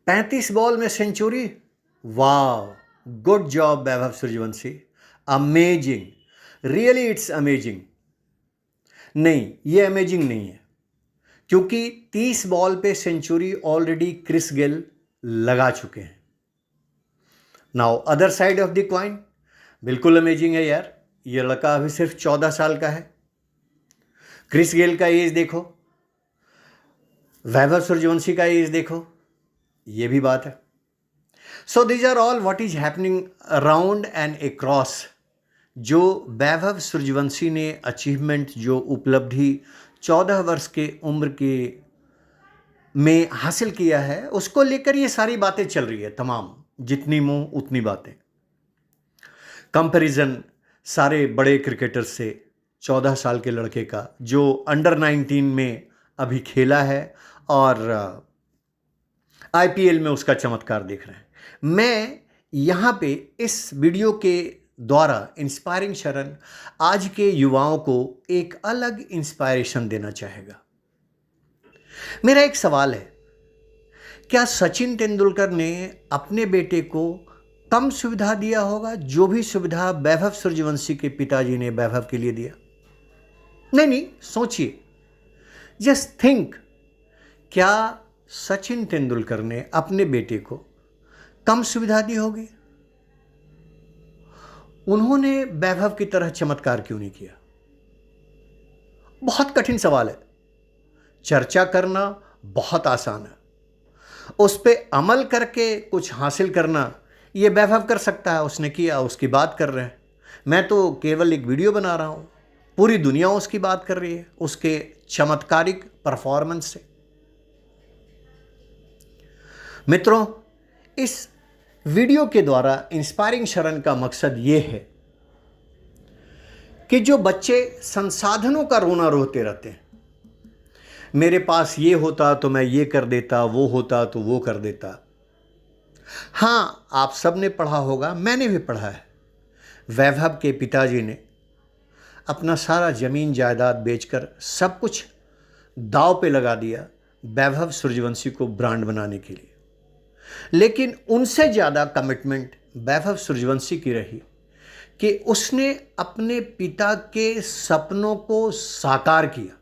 35 ball में century. वाह, good job Vaibhav Suryavanshi, amazing, really it's amazing. नहीं, ये अमेजिंग नहीं है, क्योंकि 30 बॉल पे सेंचुरी ऑलरेडी क्रिस गेल लगा चुके हैं। Now other side of the coin, बिल्कुल अमेजिंग है यार। ये लड़का अभी सिर्फ 14 साल का है। क्रिस गेल का एज देखो, वैभव सूर्यवंशी का एज देखो, ये भी बात है। So these are all what is happening around and across. जो वैभव सूर्यवंशी ने अचीवमेंट, जो उपलब्धि 14 वर्ष के उम्र के में हासिल किया है, उसको लेकर ये सारी बातें चल रही है। तमाम, जितनी मुंह उतनी बातें। कंपैरिजन सारे बड़े क्रिकेटर्स से 14 साल के लड़के का, जो अंडर 19 में अभी खेला है और आईपीएल में उसका चमत्कार देख रहे हैं। मैं यहाँ पे इस वीडियो के द्वारा इंस्पायरिंग शरण आज के युवाओं को एक अलग इंस्पायरेशन देना चाहेगा। मेरा एक सवाल है, क्या सचिन तेंदुलकर ने अपने बेटे को कम सुविधा दिया होगा जो भी सुविधा वैभव सूर्यवंशी के पिताजी ने वैभव के लिए दिया? नहीं, सोचिए, जस्ट थिंक। क्या सचिन तेंदुलकर ने अपने बेटे को कम सुविधा दी होगी? उन्होंने वैभव की तरह चमत्कार क्यों नहीं किया? बहुत कठिन सवाल है। चर्चा करना बहुत आसान है, उस पर अमल करके कुछ हासिल करना ये वैभव कर सकता है। उसने किया, उसकी बात कर रहे हैं। मैं तो केवल एक वीडियो बना रहा हूं, पूरी दुनिया उसकी बात कर रही है, उसके चमत्कारिक परफॉर्मेंस से। मित्रों, इस वीडियो के द्वारा इंस्पायरिंग शरण का मकसद ये है कि जो बच्चे संसाधनों का रोना रोते रहते हैं, मेरे पास ये होता तो मैं ये कर देता, वो होता तो वो कर देता। हां, आप सब ने पढ़ा होगा, मैंने भी पढ़ा है, वैभव के पिताजी ने अपना सारा जमीन जायदाद बेचकर सब कुछ दांव पे लगा दिया वैभव सूर्यवंशी को ब्रांड बनाने के लिए। लेकिन उनसे ज़्यादा कमिटमेंट वैभव सूर्यवंशी की रही कि उसने अपने पिता के सपनों को साकार किया।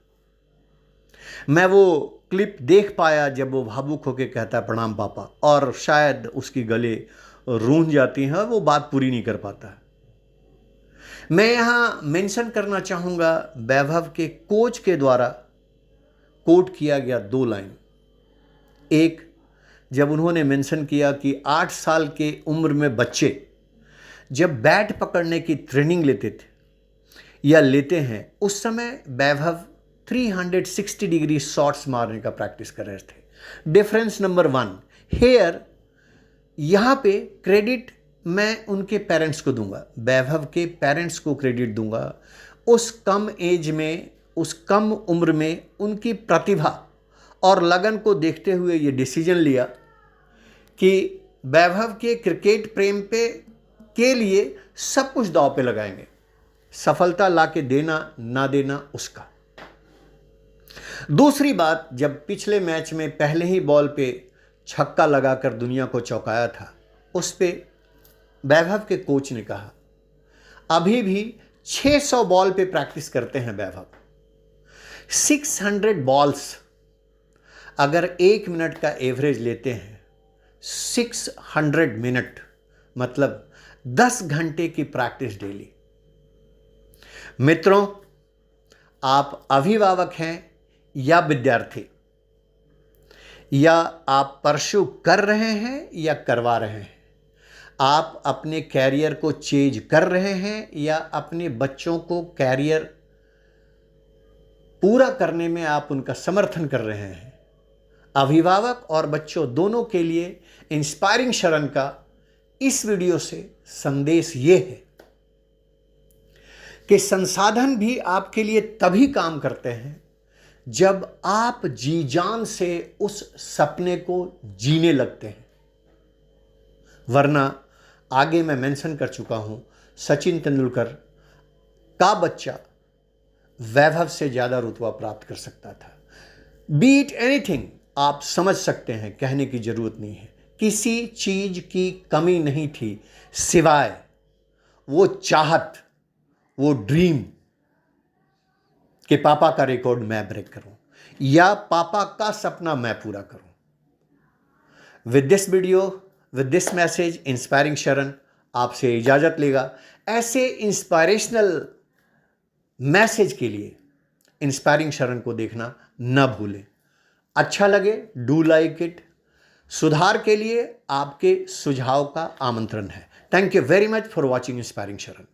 मैं वो क्लिप देख पाया जब वो भावुक होकर कहता है प्रणाम पापा, और शायद उसकी गले रूंझ जाती है, वो बात पूरी नहीं कर पाता है। मैं यहाँ मेंशन करना चाहूँगा, वैभव के कोच के द्वारा कोट किया गया 2 लाइन। एक, जब उन्होंने मेंशन किया कि 8 साल के उम्र में बच्चे जब बैट पकड़ने की ट्रेनिंग लेते थे या लेते हैं, उस समय वैभव 360 डिग्री शॉट्स मारने का प्रैक्टिस कर रहे थे। डिफरेंस नंबर 1 हेयर, यहाँ पे क्रेडिट मैं उनके पेरेंट्स को दूंगा, वैभव के पेरेंट्स को क्रेडिट दूंगा। उस कम एज में, उस कम उम्र में उनकी प्रतिभा और लगन को देखते हुए ये डिसीजन लिया कि वैभव के क्रिकेट प्रेम पे के लिए सब कुछ दांव पे लगाएंगे। सफलता लाके देना ना देना उसका। दूसरी बात, जब पिछले मैच में पहले ही बॉल पे छक्का लगाकर दुनिया को चौंकाया था, उस पे वैभव के कोच ने कहा अभी भी 600 बॉल पे प्रैक्टिस करते हैं वैभव। 600 बॉल्स, अगर 1 मिनट का एवरेज लेते हैं, 600 मिनट मतलब 10 घंटे की प्रैक्टिस डेली। मित्रों, आप अभिभावक हैं या विद्यार्थी, या आप परस्यू कर रहे हैं या करवा रहे हैं, आप अपने कैरियर को चेंज कर रहे हैं या अपने बच्चों को कैरियर पूरा करने में आप उनका समर्थन कर रहे हैं, अभिभावक और बच्चों दोनों के लिए इंस्पायरिंग शरण का इस वीडियो से संदेश ये है कि संसाधन भी आपके लिए तभी काम करते हैं जब आप जी जान से उस सपने को जीने लगते हैं। वरना आगे मैं मेंशन कर चुका हूं, सचिन तेंदुलकर का बच्चा वैभव से ज़्यादा रुतबा प्राप्त कर सकता था। बी इट एनीथिंग, आप समझ सकते हैं, कहने की ज़रूरत नहीं है। किसी चीज़ की कमी नहीं थी सिवाय वो चाहत, वो ड्रीम कि पापा का रिकॉर्ड मैं ब्रेक करूं या पापा का सपना मैं पूरा करूं। With this video, with this message, inspiring शरण आपसे इजाज़त लेगा। ऐसे इंस्पायरेशनल मैसेज के लिए इंस्पायरिंग शरण को देखना न भूलें। अच्छा लगे डू लाइक इट। सुधार के लिए आपके सुझाव का आमंत्रण है। Thank you very much for watching inspiring शरण।